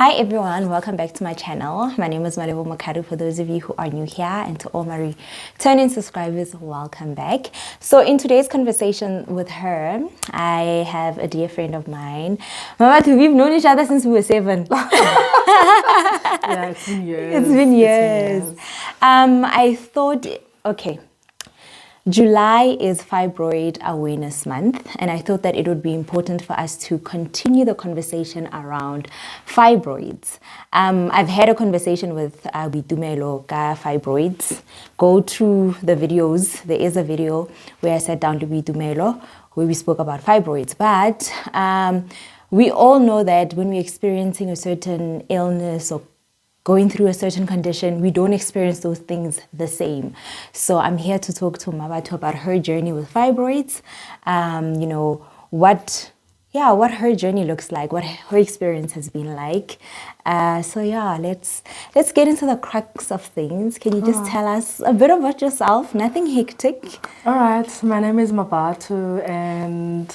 Hi everyone, welcome back to my channel. My name is Mmabatho Ratlou for those of you who are new here, and to all my returning subscribers, welcome back. So in today's conversation with her, I have a dear friend of mine. Mmabatho, we've known each other since we were 7. Yeah, it's been years. It's been years. I thought, okay, July is Fibroid Awareness Month, and I thought that it would be important for us to continue the conversation around fibroids. I've had a conversation with Bitumelo ka fibroids. Go through the videos. There is a video where I sat down to Bitumelo where we spoke about fibroids. But we all know that when we're experiencing a certain illness or going through a certain condition, we don't experience those things the same. So I'm here to talk to Mmabatho about her journey with fibroids, you know, what her journey looks like, what her experience has been like. So yeah, let's get into the crux of things. Can you just tell us a bit about yourself? Nothing hectic. All right, my name is Mmabatho, and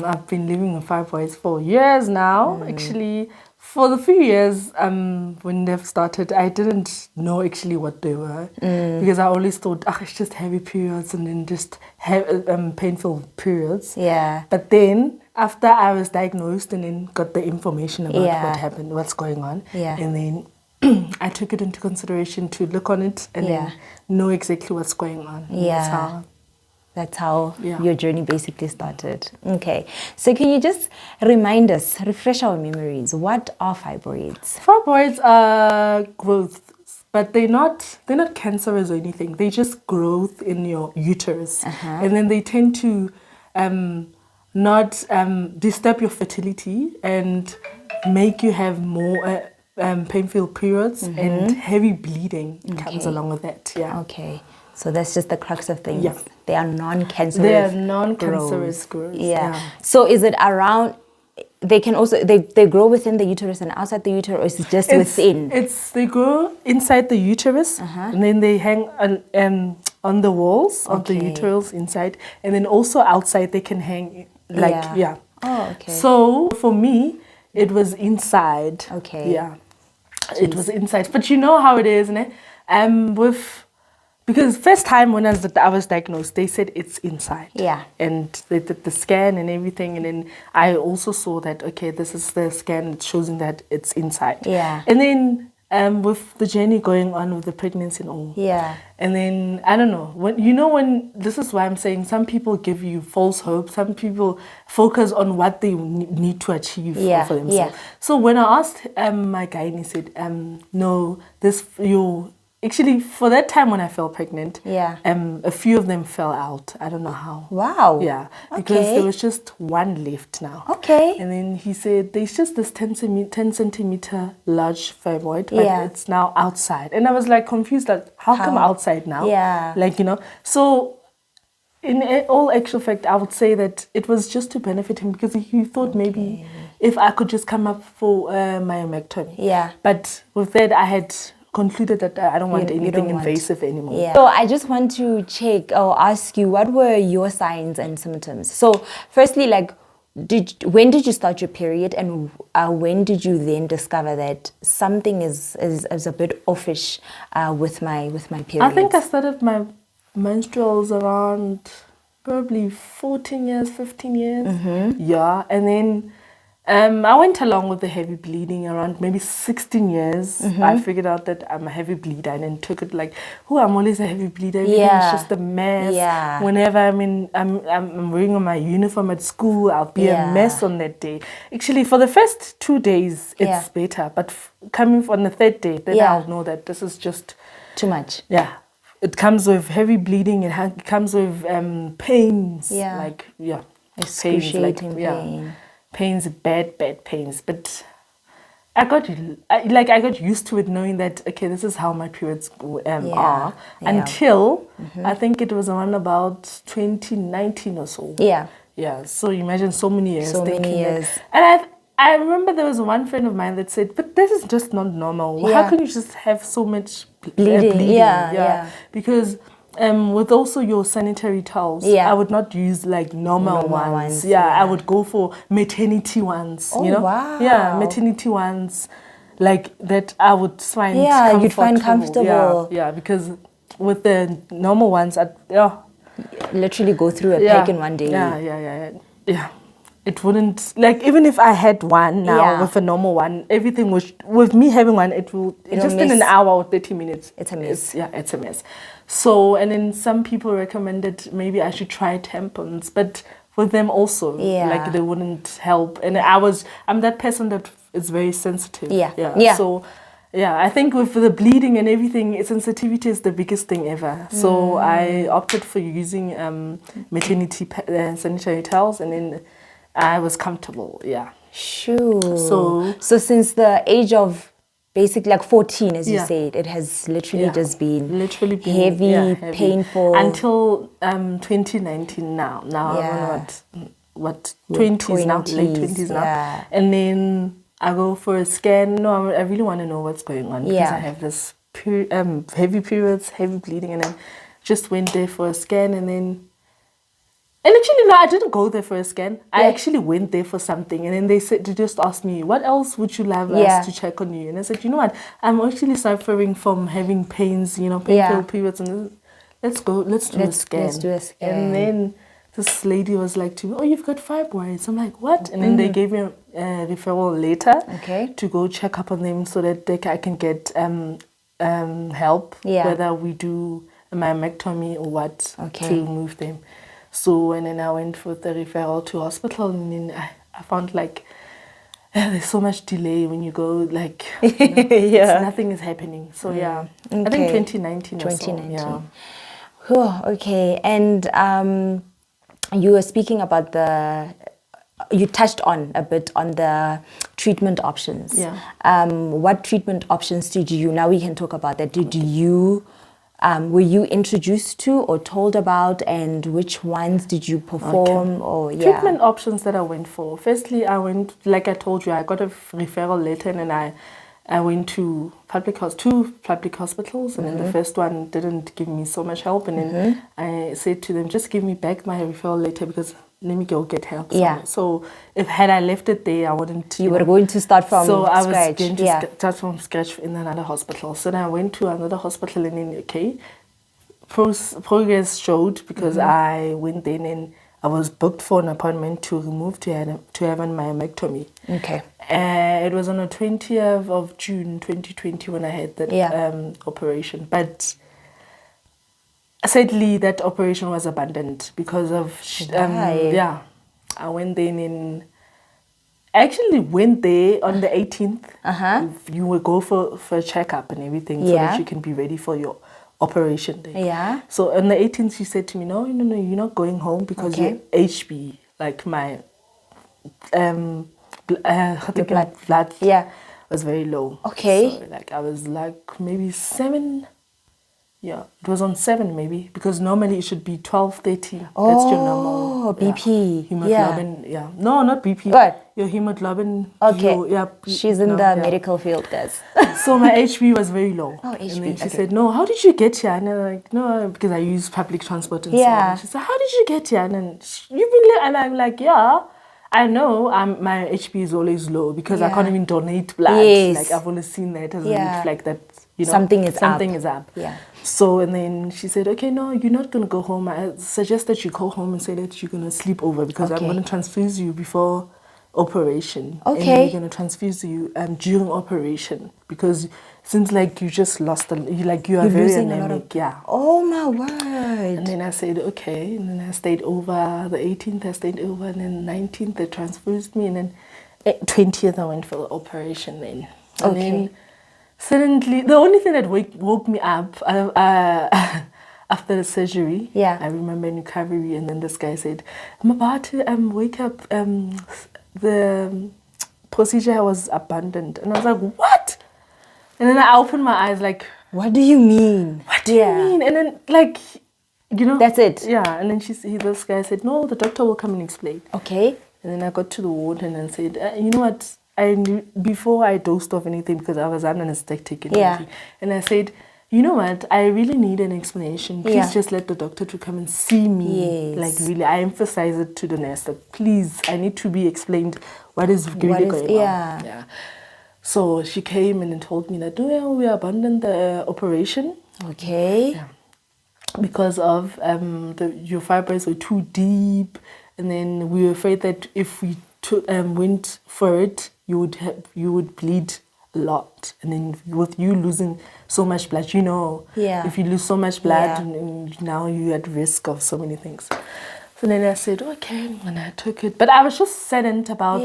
I've been living with fibroids for years now. Actually, for the few years when they've started, I didn't know actually what they were because I always thought, it's just heavy periods and then just painful periods. Yeah. But then after I was diagnosed and then got the information about what happened, what's going on, and then I took it into consideration to look on it and then know exactly what's going on. Yeah. That's how your journey basically started. Okay. So can you just remind us, refresh our memories, what are fibroids? Fibroids are growths, but they're not cancerous or anything. They just growth in your uterus. And then they tend to not disturb your fertility and make you have more painful periods, and heavy bleeding comes along with that. Yeah. Okay. So that's just the crux of things. Yeah. They are non-cancerous. They are non-cancerous growths. Yeah. So is it around? They can also they grow within the uterus and outside the uterus, or is it just within? They grow inside the uterus, and then they hang on the walls of the uterus inside, and then also outside they can hang Oh, okay. So for me, it was inside. Okay. Yeah. Jeez. It was inside, but you know how it is, né? Because first time when I was diagnosed, they said it's inside. Yeah. And they did the scan and everything. And then I also saw that, okay, this is the scan showing that it's inside. Yeah. And then with the journey going on with the pregnancy and all. Yeah. And then, I don't know, when this is why I'm saying some people give you false hope. Some people focus on what they need to achieve for themselves. Yeah. So when I asked my guy, and he said, no, actually, for that time when I fell pregnant, a few of them fell out. I don't know how. Wow. Yeah, because there was just one left now. Okay. And then he said, there's just this 10 centimeter large fibroid, but it's now outside. And I was like confused, like, how come outside now? Yeah. Like, so in all actual fact, I would say that it was just to benefit him because he thought maybe if I could just come up for myomectomy. Yeah. But with that, I had concluded that I don't want anything invasive anymore. Yeah. So I just want to check or ask you, what were your signs and symptoms? So firstly, like, when did you start your period, and when did you then discover that something is a bit offish with my period? I think I started my menstruals around probably 14 years, 15 years. Yeah, and then I went along with the heavy bleeding around maybe 16 years. I figured out that I'm a heavy bleeder, and then took it like, I'm always a heavy bleeder. It's just a mess. Yeah. Whenever I'm wearing my uniform at school, I'll be a mess on that day. Actually, for the first 2 days, it's better. But coming on the third day, then I'll know that this is just too much. Yeah. It comes with heavy bleeding. It comes with pains. Yeah. Like, excruciating pain. Pains, bad pains, but I got used to it, knowing that this is how my periods are until I think it was around about 2019 or so. Yeah. So imagine so many years. And I remember there was one friend of mine that said, "But this is just not normal. How can you just have so much bleeding?" Yeah. Because with also your sanitary towels, Yeah. I would not use like normal ones. Yeah. I would go for maternity ones. Oh, you know? wow. Yeah, maternity ones, like that I would find you'd find comfortable. Yeah, because with the normal ones, Literally go through a pack in one day. Yeah. It wouldn't, like, even if I had one now with a normal one, everything was, with me having one, it'll just in an hour or 30 minutes. It's a mess. It's a mess. So, and then some people recommended maybe I should try tampons, but with them also, like, they wouldn't help. And I'm that person that is very sensitive. So, I think with the bleeding and everything, sensitivity is the biggest thing ever. So I opted for using maternity sanitary towels, and then I was comfortable. Sure. So since the age of basically like 14, as you said, it has literally just been heavy, painful until 2019. Now I'm what 20s now, late 20s now, and then I go for a scan. No, I really want to know what's going on because I have this heavy periods, heavy bleeding, and then just went there for a scan, and actually, no, I didn't go there for a scan. I actually went there for something. And then they just asked me, what else would you love us to check on you? And I said, you know what? I'm actually suffering from having pains, painful periods. And let's do a scan. Let's do a scan. And then this lady was like to me, oh, you've got fibroids. I'm like, what? And then they gave me a referral later to go check up on them so that I can get help, whether we do a myomectomy or what, to remove them. So, and then I went for the referral to hospital, and then I found like there's so much delay when you go, like, nothing is happening. So, I think 2019 2019. or so, okay. And you were speaking about you touched on a bit on the treatment options. What treatment options now we can talk about that, were you introduced to or told about, and which ones did you perform? Treatment options that I went for. Firstly, I went, like I told you, I got a referral letter, and then I went to two public hospitals, and then the first one didn't give me so much help, and then I said to them, just give me back my referral letter because let me go get help somewhere. So had I left it there, I wouldn't. You were going to start from scratch. So I was going to start from scratch in another hospital. So then I went to another hospital, and then progress showed because I went in and I was booked for an appointment to have a myomectomy. Okay. It was on the 20th of June 2020 when I had that operation, but sadly, that operation was abandoned because of I went there I actually went there on the 18th. You will go for a checkup and everything so that you can be ready for your operation day. So on the 18th, she said to me, no, you're not going home because your HB, like my blood was very low. So like I was like maybe 7. Yeah, it was on 7 maybe, because normally it should be 12:30. That's your normal BP. Hemoglobin. No, not BP. What? Your hemoglobin. She's in the medical field, guys. So my HB was very low. Oh, HB. And then she said, no, how did you get here? And I'm like, no, because I use public transport and so on. She said, how did you get here? And then and I'm like, I know my HB is always low because I can't even donate blood. Like I've always seen that as a red flag that something is up. So, and then she said, okay, no, you're not going to go home. I suggest that you go home and say that you're going to sleep over because I'm going to transfuse you before operation. And we're going to transfuse you during operation because it seems like you just lost, you are very anemic. Oh my word. And then I said, okay. And then I stayed over the 18th, and then 19th they transfused me, and then 20th I went for the operation then. And then suddenly, the only thing that woke me up after the surgery, I remember in recovery, and then this guy said, Mmabatho, wake up, the procedure was abandoned. And I was like, what? And then I opened my eyes like, what do you mean? What do you mean? And then that's it. And then this guy said, no, the doctor will come and explain. Okay. And then I got to the ward and then said, you know what? Before I dozed off anything because I was anesthetic and everything. And I said, You know what? I really need an explanation. Please Yeah. just let the doctor to come and see me. Yes. Like really, I emphasize it to the nurse that please, I need to be explained what is really going on. Yeah. So she came and told me that we abandoned the operation. Okay. Yeah. Because of your fibroids were too deep, and then we were afraid that if we went for it, you would bleed a lot, and then with you losing so much blood, if you lose so much blood, and now you're at risk of so many things. So then I said, okay, and I took it, but I was just saddened about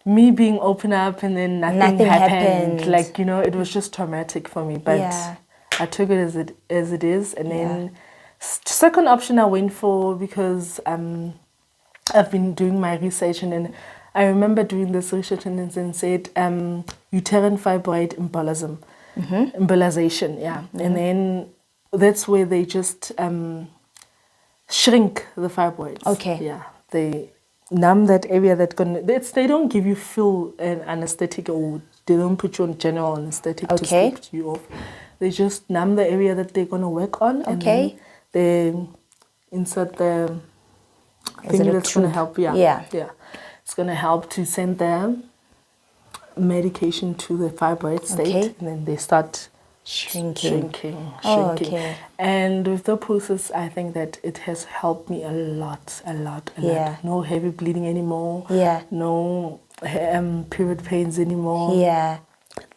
me being open up, and then nothing happened. Like it was just traumatic for me, but. I took it as it is, and then second option I went for because I've been doing my research, and then I remember doing this research and then said uterine fibroid embolization, and then that's where they just shrink the fibroids. Okay. They numb that area they don't give you full anesthetic, or they don't put you on general anesthetic to sleep you off. They just numb the area that they're going to work on, and then they insert the thing that's going to help. Yeah. It's going to help to send the medication to the fibroid state, and then they start shrinking. And with the process, I think that it has helped me a lot. No heavy bleeding anymore. No period pains anymore.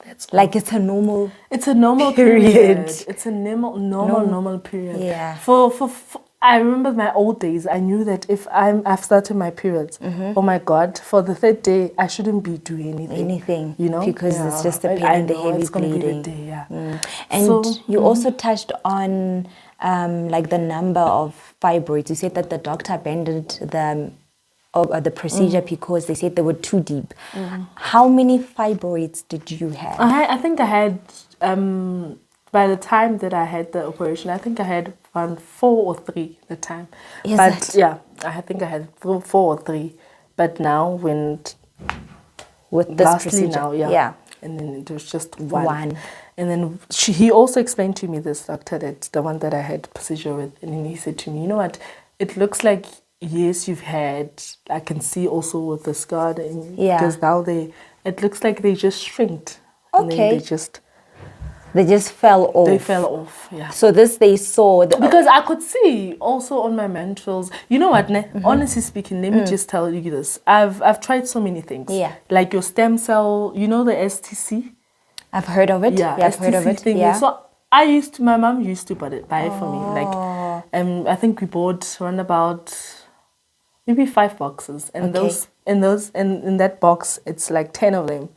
That's like it's a normal period. It's a normal period. Yeah. For I remember my old days. I knew that if I've started my periods, oh my God, for the third day I shouldn't be doing anything. Because it's just the pain and the heavy bleeding. Be the day, And you also touched on like the number of fibroids. You said that the doctor abandoned the procedure because they said they were too deep. How many fibroids did you have? I think I had, by the time that I had the operation, I think I had around 4 or 3 at the time. I think I had 4 or 3. But now with this procedure, and then it was just one. And then he also explained to me, this doctor, that the one that I had procedure with, and then he said to me, you know what, it looks like yes, you've had. I can see also with the scar, because now it looks like they just shrinked. And then they just fell off. They fell off. Yeah. So this they saw because I could see also on my menstruals. You know what? Honestly speaking, let me just tell you this. I've tried so many things. Like your stem cell. You know the STC. I've heard of it. Yeah, I've heard of it. Thing. Yeah. So my mom used to buy it for me. Like, I think we bought around about maybe 5 boxes, and in that box it's like 10 of them.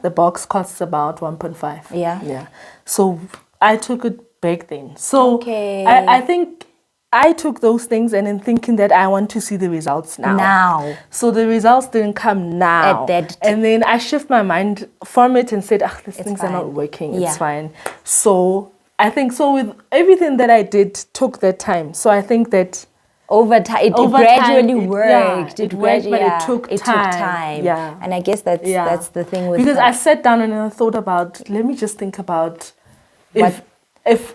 The box costs about 1.5. Yeah. So I took it back then. So I think I took those things and then thinking that I want to see the results now. So the results didn't come now. And then I shift my mind from it and said, these things are not working. It's fine. So I think with everything that I did took that time. So I think that over time, it gradually worked. It worked, but it took time. Yeah. And I guess that's the thing with because I sat down and I thought about, let me just think about if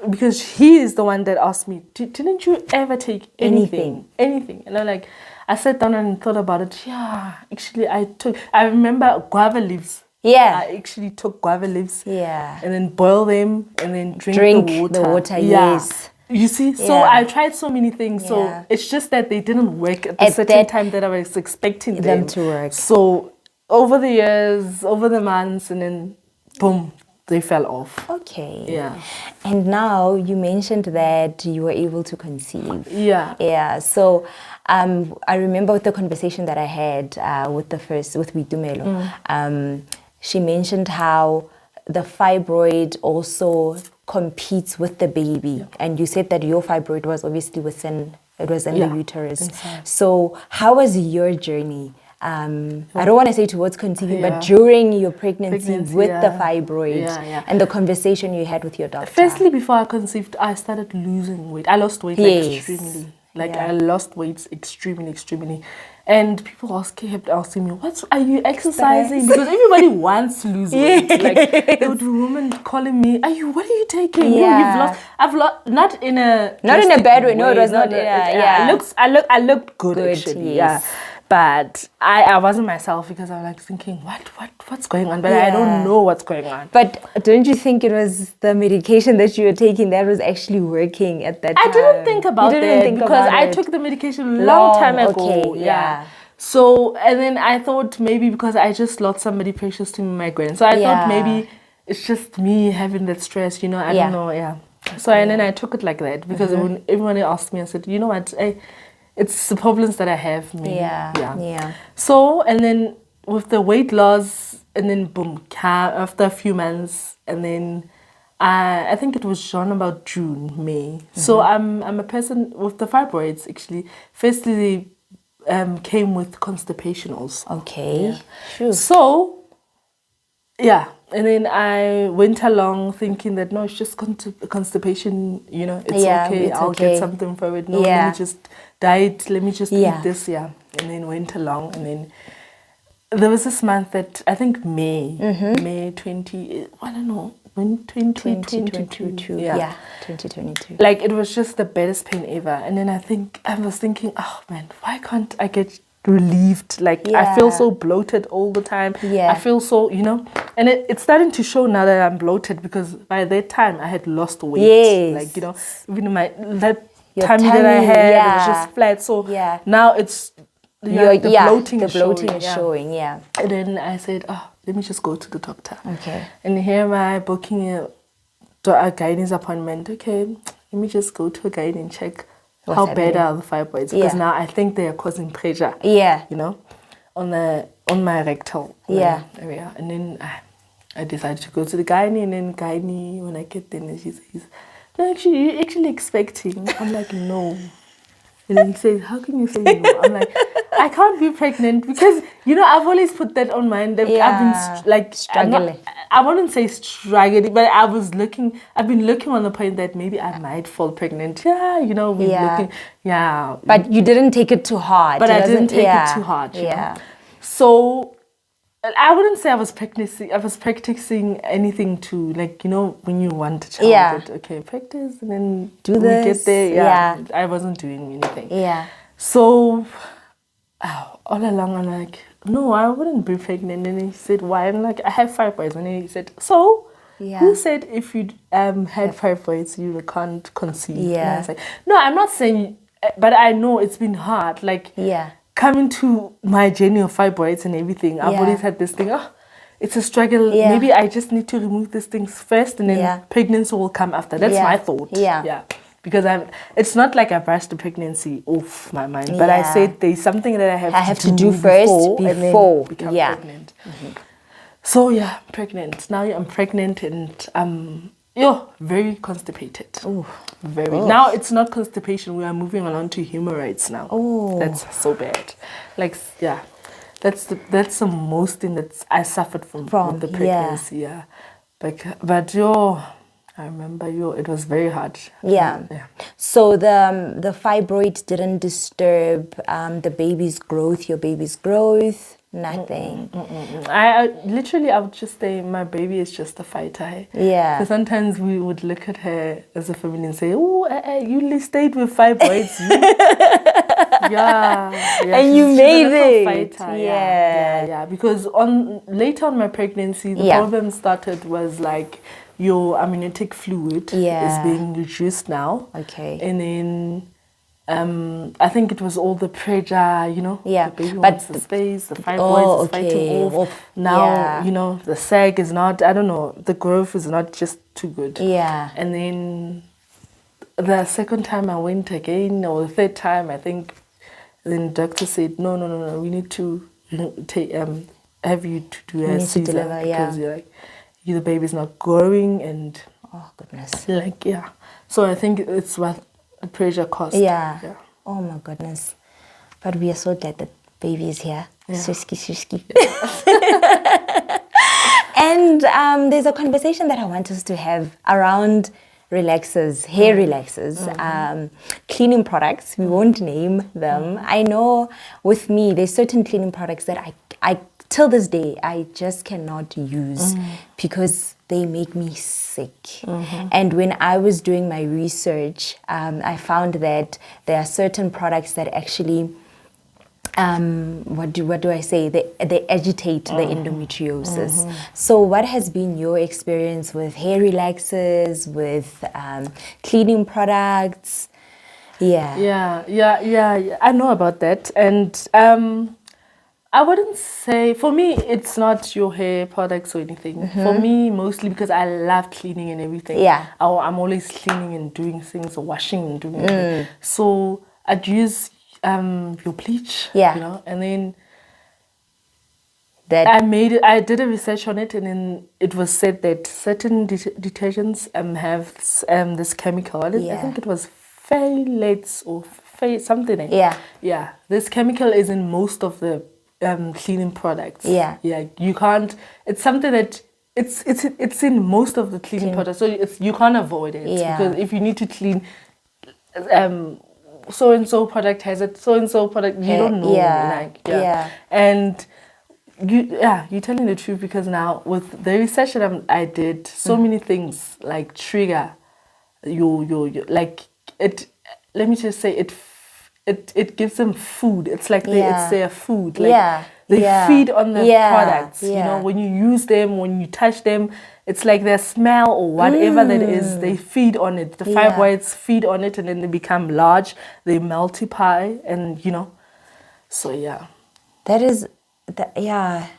because he is the one that asked me, didn't you ever take anything? And I sat down and thought about it. Yeah, actually I remember guava leaves. Yeah. I actually took guava leaves. Yeah. And then boil them and then drink the water. Yes. You see, so I tried so many things. So it's just that they didn't work at the certain time that I was expecting them to work. So over the years, over the months, and then boom, they fell off. Okay. Yeah. And now you mentioned that you were able to conceive. Yeah. Yeah. So I remember with the conversation that I had with Vitumelo, she mentioned how the fibroid also competes with the baby, and you said that your fibroid was obviously in the uterus. Inside. So how was your journey? I don't want to say towards conceiving, but during your pregnancy with the fibroid and the conversation you had with your doctor. Firstly, before I conceived, I started losing weight. I lost weight extremely. Like I lost weight extremely. And people kept asking me, are you exercising? Because everybody wants to lose weight. Like there would be women calling me, what are you taking? Yeah. You've lost. I've lost, not in a bad way. No, it was not. I looked good actually. Yes. Yeah. But I wasn't myself because I was like thinking, what's going on? But I don't know what's going on. But don't you think it was the medication that you were taking that was actually working at that time? I didn't think about that because I took the medication a long time ago. Okay, yeah. So, and then I thought maybe because I just lost somebody precious to me, my grand. So I thought maybe it's just me having that stress, I don't know, So, and then I took it like that because when everyone asked me, I said, you know what, it's the problems that I have. Yeah. So, and then with the weight loss, and then boom, after a few months, and then I think it was around about June, May. So I'm a person with the fibroids actually. Firstly, came with constipation also. Okay. Sure. So, and then I went along thinking that no, it's just constipation, it's okay, I'll get something for it. No, let me just diet, let me just eat this, and then went along, and then there was this month that I think May 20, I don't know, when 2022. Yeah, 2022. Like it was just the baddest pain ever. And then I was thinking, oh man, why can't I get relieved? Like I feel so bloated all the time. I feel so, and it's starting to show now that I'm bloated because by that time I had lost weight. Yes. Like, even that tummy that I had, it was just flat. So now it's the bloating is showing. Yeah. And then I said, let me just go to the doctor. Okay. And here am I booking a guidance appointment. Okay, let me just go to a guide and check how bad are the fibroids. Because now I think they are causing pressure. Yeah. On my rectal area. And then I decided to go to the gynae, and then gynae, when I get there, she says, no, actually, you're actually expecting. I'm like, no. And then he says, how can you say no? I'm like, I can't be pregnant because, I've always put that on mind. I've been struggling. I wouldn't say struggling, but I've been looking on the point that maybe I might fall pregnant. Looking. Yeah. But you didn't take it too hard. But I didn't take it too hard. Yeah. So I wouldn't say I was practicing anything to, when you want a child, practice and then do this. We get there. I wasn't doing anything. Yeah. So all along I'm like, no, I wouldn't be pregnant. And he said, why? I'm like, I have fibroids. And he said, so who said if you had fibroids you can't conceive? Yeah. And I was like, no, I'm not saying, but I know it's been hard. Coming to my journey of fibroids and everything, I've always had this thing, it's a struggle. Maybe I just need to remove these things first and then pregnancy will come after. That's my thought. Yeah. Because it's not like I brushed the pregnancy off my mind, but I said there's something that I have to do first before become pregnant. So pregnant. Now I'm pregnant and very constipated. Ooh. Very. Now it's not constipation. We are moving on to hemorrhoids now. Oh, that's so bad. That's the most thing that I suffered from the pregnancy. Yeah. But I remember it was very hard. Yeah. So the fibroid didn't disturb the baby's growth, your baby's growth. Nothing. I would just say my baby is just a fighter. Yeah. So sometimes we would look at her as a family and say, "Oh, you stayed with fibroids." And you made it. Fighter. Yeah. Because later on my pregnancy, the problem started was your amniotic fluid is being reduced now. Okay. And then I think it was all the pressure, the baby wants the space, the fibroids is fighting off. Now, the sag is not, I don't know, the growth is not just too good. Yeah. And then the second time I went again, or the third time, I think, then the doctor said, no, we need to have you to do a Caesar. Because the baby's not growing and... Oh, goodness. So I think it's what the pressure caused. Yeah. Oh my goodness. But we are so glad that baby is here. Suski. And there's a conversation that I want us to have around relaxers, hair relaxers, cleaning products. We won't name them. I know with me, there's certain cleaning products that I till this day, I just cannot use because they make me sick. And when I was doing my research, I found that there are certain products that actually what do I say? They agitate the endometriosis. So what has been your experience with hair relaxers, with cleaning products? Yeah. I know about that. And I wouldn't say, for me, it's not your hair products or anything. For me, mostly because I love cleaning and everything. Yeah. I'm always cleaning and doing things, or washing and doing things. So I'd use your bleach, Yeah. you know, and then That I did a research on it, and then it was said that certain detergents have this chemical. I think it was phthalates or something. Yeah. This chemical is in most of the cleaning products. Yeah. You can't. It's something that it's in most of the cleaning products, so you can't avoid it. Yeah. Because if you need to clean, so and so product has it. So and so product you don't know. And you're telling the truth, because now with the research that I did, so many things like trigger your like it. Let me just say it gives them food. It's like it's their food. Like they feed on the products. You know, when you use them, when you touch them, it's like their smell or whatever that is. They feed on it. The fibroids feed on it, and then they become large. They multiply, and you know. So yeah. that is I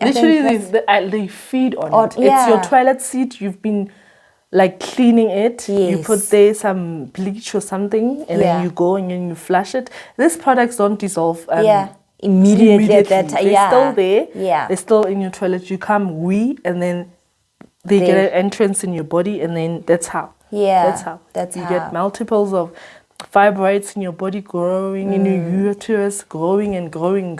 Literally, think they feed on it. It's your toilet seat. You've been like cleaning it. You put there some bleach or something, and then you go and then you flush it. These products don't dissolve immediately. At that time. They're still there. Yeah. They're still in your toilet. You come wee, and then they get an entrance in your body, and then that's how. That's You how. get multiples of fibroids in your body growing, in your uterus, growing and growing.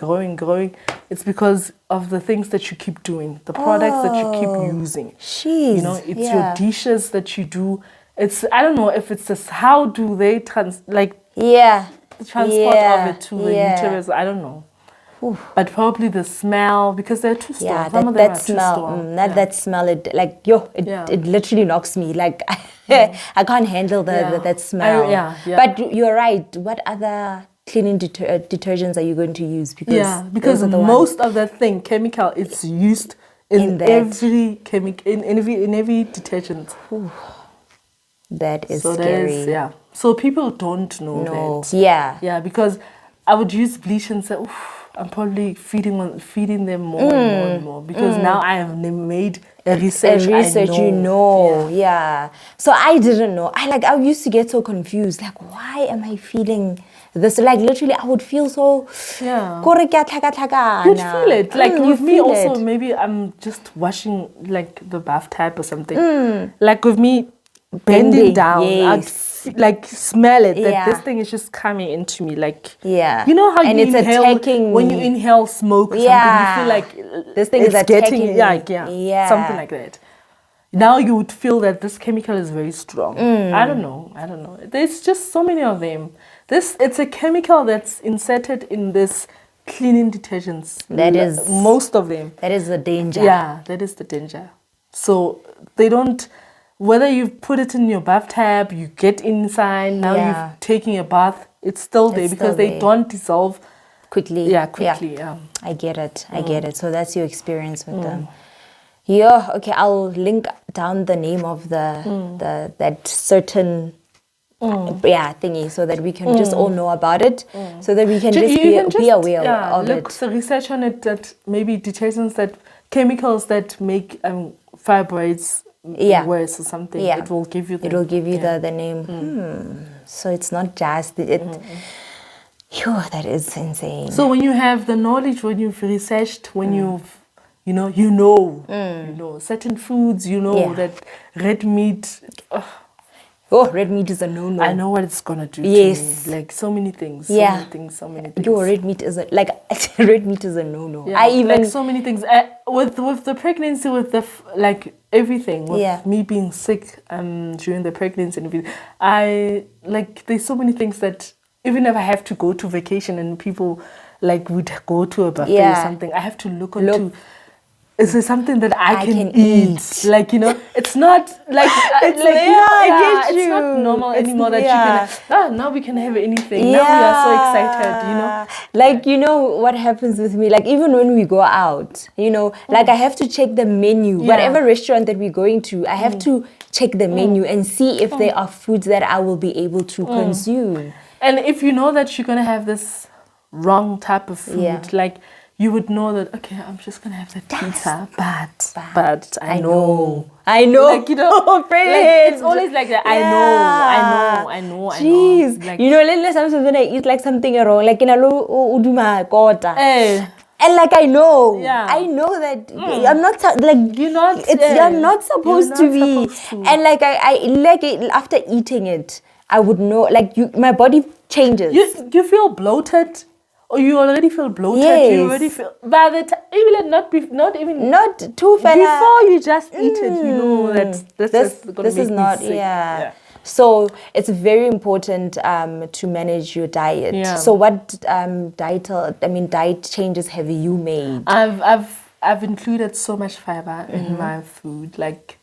It's because of the things that you keep doing, the products that you keep using. Jeez. You know, it's your dishes that you do. It's, I don't know if it's this, how do they transport of it to the uterus? I don't know. But probably the smell, because they're too strong. Some of them are too strong. That smell, it literally knocks me. Like I can't handle that smell. But you're right. What other cleaning detergents are you going to use? Because most of that chemical, it's used in every in every detergent. That is scary. So people don't know that. Yeah, because I would use bleach and say, I'm probably feeding them more and more, because now I have made a research. So I didn't know. I used to get so confused. Like, why am I feeling this? Like, literally, I would feel so. You'd feel it. Like with me also, maybe I'm just washing like the bathtub or something. Like with me bending down, I'd smell it, that this thing is just coming into me, like you know how and you it's inhale attacking when you inhale smoke or something, you feel like this thing is attacking something like that. Now you would feel that this chemical is very strong. I don't know, there's just so many of them. It's a chemical that's inserted in this cleaning detergents. That is most of them. That is the danger. That is the danger. So they don't. Whether you put it in your bathtub, you get inside, now you're taking a bath, it's still there because they don't dissolve quickly. I get it. So that's your experience with them. Okay, I'll link down the name of that certain thingy, so that we can just all know about it, so that we can just be aware of it. Look, the research on it, that maybe detergents, chemicals that make fibroids worse or something. It will give you the name. So it's not just that is insane. So when you have the knowledge, when you've researched, when you've you know certain foods, that red meat, Oh, red meat is a no-no. I know what it's gonna do Yes. to me. Like so many things. Yeah. So many things. Yo, red meat is a red meat is a no-no. Yeah, I even like so many things. With the pregnancy, with the like everything, with me being sick during the pregnancy and everything, I like there's so many things that even if I have to go to vacation and people like would go to a buffet or something, I have to look onto. Is there something that I can eat? Like, you know, it's not like, it's not normal anymore that you can, now we can have anything. Now we are so excited, you know. Like, you know what happens with me? Like, even when we go out, you know, like I have to check the menu. Whatever restaurant that we're going to, I have to check the menu and see if there are foods that I will be able to consume. And if you know that you're going to have this wrong type of food, like, you would know that, okay, I'm just going to have that pizza, but I know. Like, you know, like, it's always like that. I know. Jeez. Like, you know, sometimes when I eat like something wrong, like in a low uduma kota. And like I know that I'm not like you're not. You're not supposed to be. And like I like it, after eating it, I would know. Like my body changes. You feel bloated. Or you already feel bloated. Yes. You already feel by the time not too far before you just eat it. You know that this is not sick. So it's very important to manage your diet. Yeah. So what diet changes have you made? I've included so much fiber in my food. Like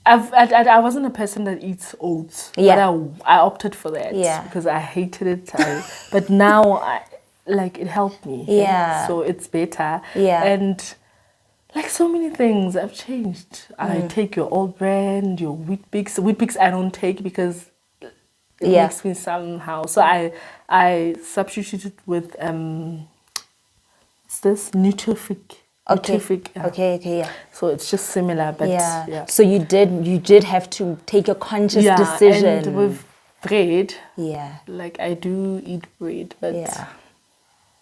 I wasn't a person that eats oats. Yeah. But I opted for that. Yeah. Because I hated it. But now it helped me. Yeah. So it's better. Yeah. And like so many things have changed. I take your old brand, your Wheat Bix. Wheat Bix I don't take because it makes me somehow. So I substituted with what's this? Nutrific. Okay. So it's just similar, but So you did have to take a conscious decision. And with bread, like I do eat bread, but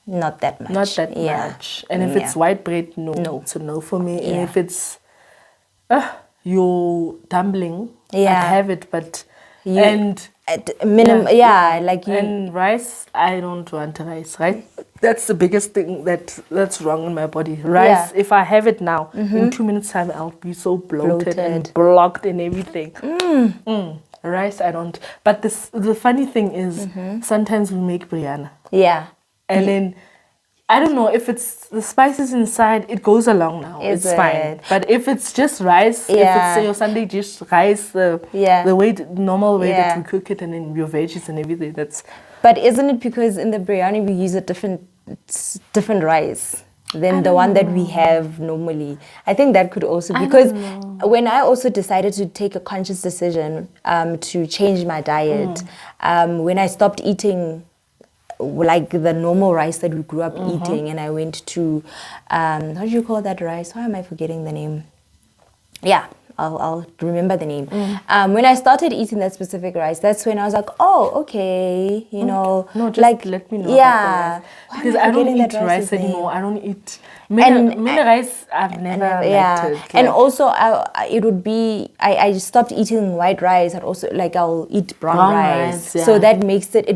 not that much. Much. And if it's white bread, no, it's a no for me. And if it's your dumpling, I have it, but at minimum, like you. And rice, I don't want rice, right? That's the biggest thing that's wrong in my body. Rice, if I have it now, in 2 minutes time, I'll be so bloated. And blocked and everything. Rice, I don't. But the funny thing is, sometimes we make biryani. Yeah. And then, I don't know, if it's the spices inside, it goes along now. It's fine. But if it's just rice, if it's your Sunday dish, rice, the normal way that we cook it, and then your veggies and everything, that's... But isn't it because in the biryani we use a different rice than the one that we have normally? I think that could also be because when I also decided to take a conscious decision to change my diet, when I stopped eating like the normal rice that we grew up eating, and I went to what do you call that rice? Why am I forgetting the name? I'll remember the name. When I started eating that specific rice, that's when I was like, oh, okay, you know. No, just like, let me know about the rice. Because I don't eat rice anymore. I don't eat... Many rice, I've never liked it. Like, and also, it would be... I stopped eating white rice, and also, like, I'll eat brown rice. So that makes it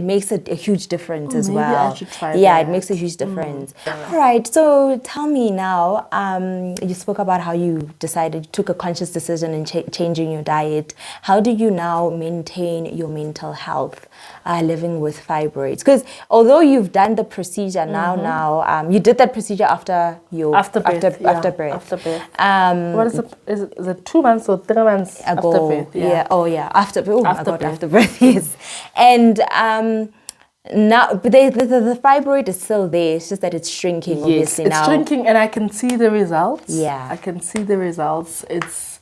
a huge difference as well. Maybe I should try that. Yeah, it makes a huge difference. All right, so tell me now, you spoke about how you took a conscious decision in changing your diet. How do you now maintain your mental health living with fibroids? Because although you've done the procedure now, you did that procedure after birth. What is it? Is it 2 months or 3 months ago? After birth? After birth, yes. And now, but the fibroid is still there. It's just that it's shrinking. Obviously, it's shrinking, and I can see the results. Yeah, I can see the results. It's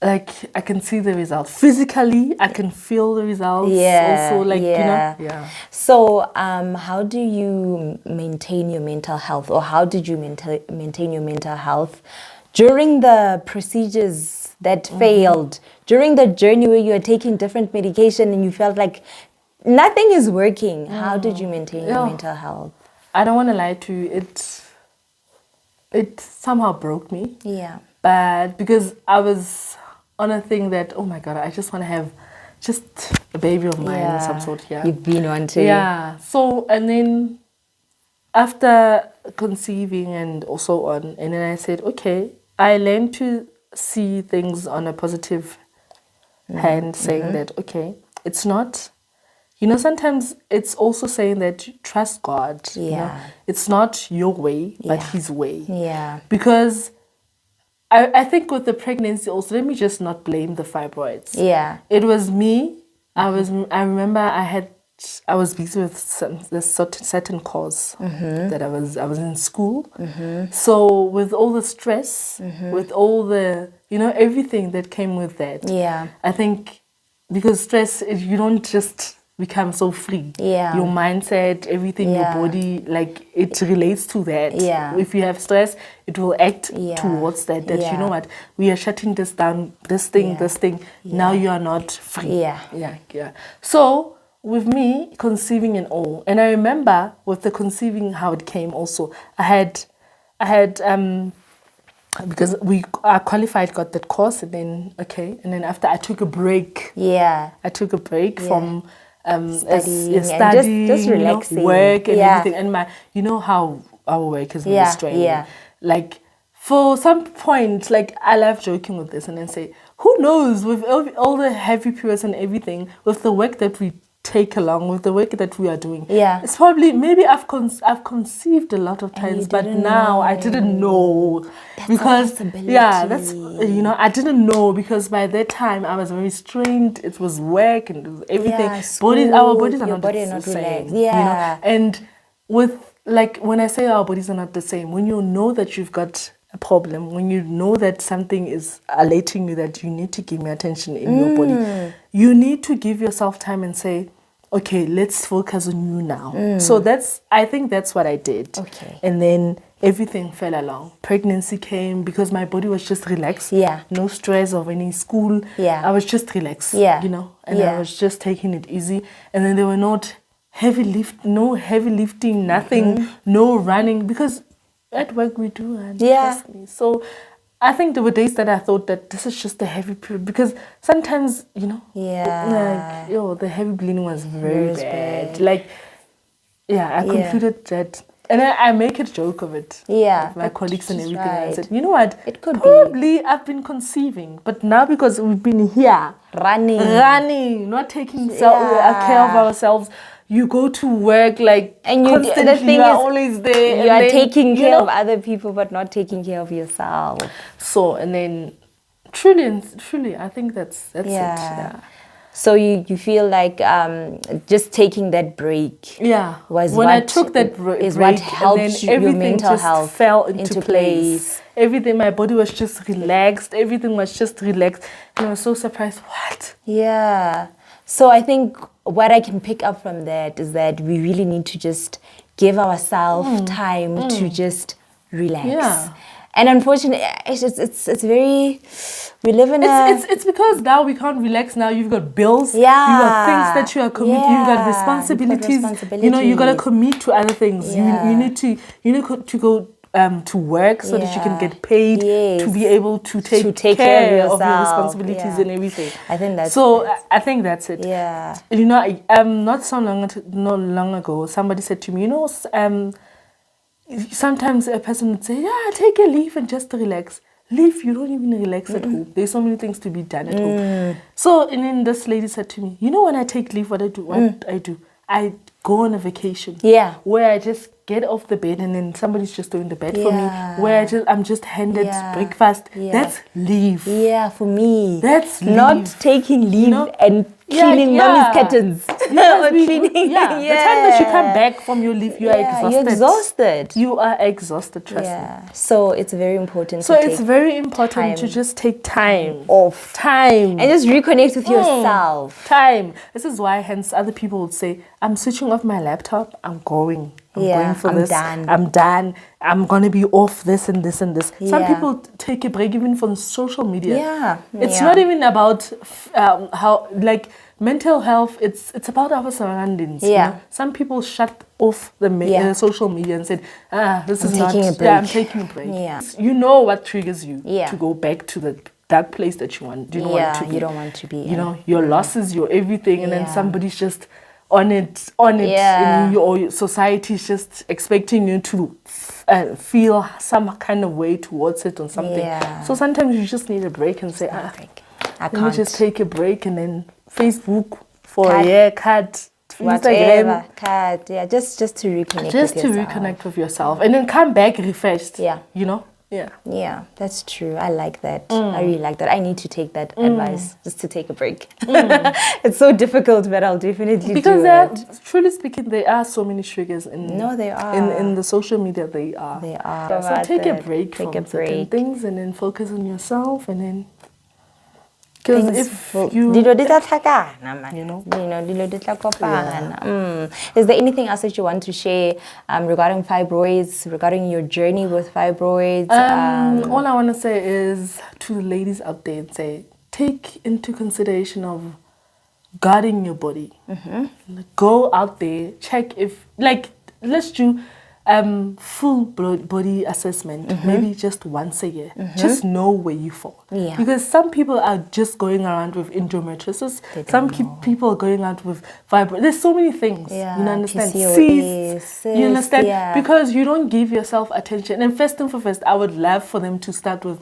like I can see the results physically. I can feel the results. Also, like you know. So, how do you maintain your mental health, or how did you maintain your mental health during the procedures that failed? During the journey where you are taking different medication and you felt like nothing is working. How did you maintain your mental health? I don't want to lie to you. It somehow broke me. Yeah. But because I was on a thing that, oh my God, I just want to have just a baby of mine of some sort. Yeah. You've been wanting. Yeah. So, and then after conceiving and also on, and then I said, okay, I learned to see things on a positive hand, saying that, okay, it's not, sometimes it's also saying that you trust God. It's not your way, but His way. Yeah. Because I think with the pregnancy also, let me just not blame the fibroids. Yeah. It was me. I remember I was busy with this certain cause that I was in school. So with all the stress, with all the everything that came with that, I think because stress, you don't just become so free. Your mindset, everything, your body, like it relates to that. If you have stress, it will act towards that. That you know what, we are shutting this down, this thing. Now you are not free. So with me conceiving and all, and I remember with the conceiving how it came also. I had because I qualified, got that course, and then after I took a break. I took a break from studying and just relaxing, work and everything, and how our work is very straining. Like for some point, like I love joking with this and then say, who knows, with all the heavy periods and everything, with the work that we take along, with the work that we are doing, it's probably, maybe I've conceived a lot of times, but now I didn't know. Because that's I didn't know, because by that time I was very strained. It was work and it was everything. Our bodies are not the same. And with, like, when I say our bodies are not the same, when you know that you've got a problem, when you know that something is alerting you that you need to give me attention in your body, you need to give yourself time and say, okay, let's focus on you now. So I think that's what I did. And then everything fell along. Pregnancy came because my body was just relaxed. No stress of any school. I was just relaxed, and I was just taking it easy. And then there were no heavy lifting, nothing, no running, because at work we do, and trust me. So I think there were days that I thought that this is just a heavy period, because sometimes, the heavy bleeding was very bad. Like, I concluded that, and I make a joke of it. With my colleagues and everything. I said, you know what? It could probably I've been conceiving, but now because we've been here running, not taking care of ourselves. You go to work, like, and constantly, the thing you are always there. You are taking care of other people, but not taking care of yourself. So, and then, truly, I think that's it. So you feel like just taking that break. Was when I took that break, is what helped your mental health fell into place. Everything, my body was just relaxed. Everything was just relaxed, and I was so surprised. What? So I think what I can pick up from that is that we really need to just give ourselves time to just relax. And unfortunately, it's very, we live in it's because now we can't relax. Now you've got bills. You got things that you are committed. You've got responsibilities. You got to commit to other things. You need to go to work so that you can get paid to be able to take care of your responsibilities and everything. I think that's I think that's it. Not so long ago, somebody said to me, sometimes a person would say, take a leave and just relax. Leave, you don't even relax at home. There's so many things to be done at home. So, and then this lady said to me, when I take leave, what I do? I go on a vacation. Where I just get off the bed and then somebody's just doing the bed for me. Where I'm just handed breakfast. That's leave. For me. That's leave. Not taking leave and cleaning mommy's curtains. Cleaning. The time that you come back from your leave, you are exhausted. You're exhausted. You are exhausted, trust me. So it's very important to just take time off. And just reconnect with yourself. This is why, hence, other people would say, I'm switching off my laptop, I'm going for this. I'm done. I'm going to be off this and this and this. Some people take a break even from social media. It's not even about how, like, mental health. It's about our surroundings. Some people shut off the social media and said, I'm taking a break. You know what triggers you to go back to that place that you want. You don't want to be. You don't want to be. You know, your losses, your everything, and then Yeah. somebody's just on it, Yeah. and your society's just expecting you to feel some kind of way towards it or something. Yeah. So sometimes you just need a break and say, I let me can't. just take a break, and then Facebook for Cut. a year, cut. Whatever. Instagram, Cut. Yeah, just to reconnect just with to yourself. reconnect with yourself, and then come back refreshed. Yeah. You know? Yeah. Yeah, that's true. I like that. I really like that. I need to take that advice, just to take a break. It's so difficult, but I'll definitely Because do there, it. truly speaking, there are so many triggers in No, they are. in the social media. They are. They are. So take a Take break a from certain break. things, and then focus on yourself, and then because if Dilo you di tla tlhakana, man. You know? Dilo di tla kopana. Is there anything else that you want to share regarding fibroids, regarding your journey with fibroids? all I want to say is to the ladies out there, say take into consideration of guarding your body. Like, go out there, check if let's do full body assessment, maybe just once a year. Just know where you fall. Yeah. Because some people are just going around with endometriosis. Some people are going out with fibroids. There's so many things. Yeah, You understand? PCOS, Cysts, you understand? yeah. Because you don't give yourself attention. And first and foremost, I would love for them to start with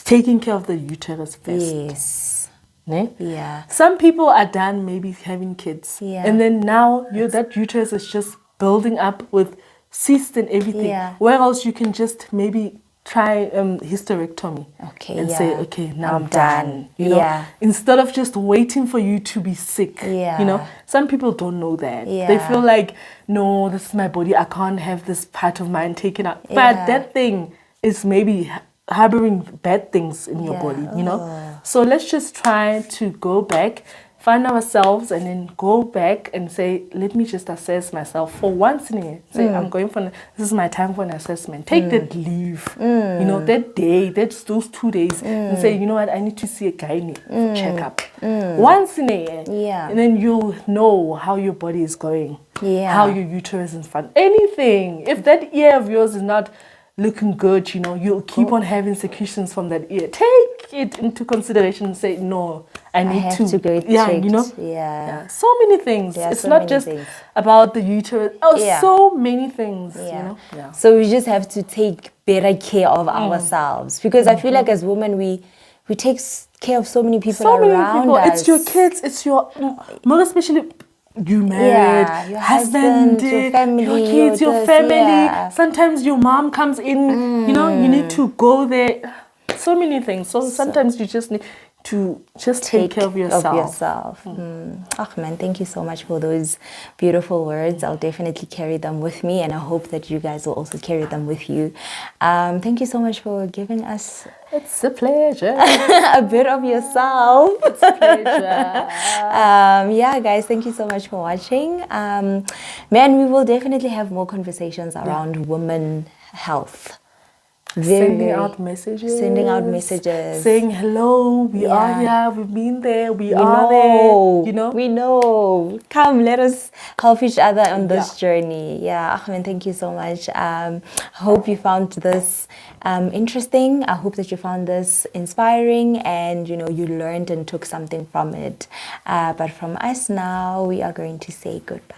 taking care of the uterus first. Yes. Ne? Yeah. Some people are done maybe having kids. Yeah. And then now that uterus is just building up with cysts and everything. Yeah. Whereas you can just maybe try hysterectomy. Okay, And yeah. say, okay, now I'm I'm done. done. You know? Yeah. Instead of just waiting for you to be sick. Yeah. You know? Some people don't know that. Yeah. They feel like, no, this is my body. I can't have this part of mine taken out. Yeah. But that thing is maybe harboring bad things in your Yeah. body, you know? So let's just try to go back, find ourselves, and then go back and say, let me just assess myself for once in a year. Say, I'm going for, this is my time for an assessment. Take that leave, you know, that day, those 2 days, and say, you know what, I need to see a gynae checkup. Once in a year. Yeah. And then you'll know how your body is going, Yeah. how your uterus is fun. Anything. If that ear of yours is not looking good, you know, you'll keep on having secretions from that ear. Take it into consideration and say, no, I need have to go yeah, checked. you know. Yeah. So many things. There are It's so not many just things. about the uterus. Oh, Yeah. so many things, Yeah. you know. Yeah. So we just have to take better care of ourselves, because I feel like as women we take care of so many people So many around people. us. It's your kids. It's your more especially you married, Yeah, your husband, husband, your family, your kids, your your this, family. yeah. Sometimes your mom comes in. You know, you need to go there. So many things. So sometimes you just need to just take care of yourself. Oh man, thank you so much for those beautiful words. I'll definitely carry them with me, and I hope that you guys will also carry them with you. Thank you so much for giving us It's a pleasure. a bit of yourself. It's a pleasure. Yeah, guys, thank you so much for watching. Man, we will definitely have more conversations around women health. Sending out messages. Saying hello, we are here, we've been there, we are there. You know? We know. Come, let us help each other on this journey. Yeah, Ahmed, thank you so much. I hope you found this interesting. I hope that you found this inspiring, and you know, you learned and took something from it. But from us now, we are going to say goodbye.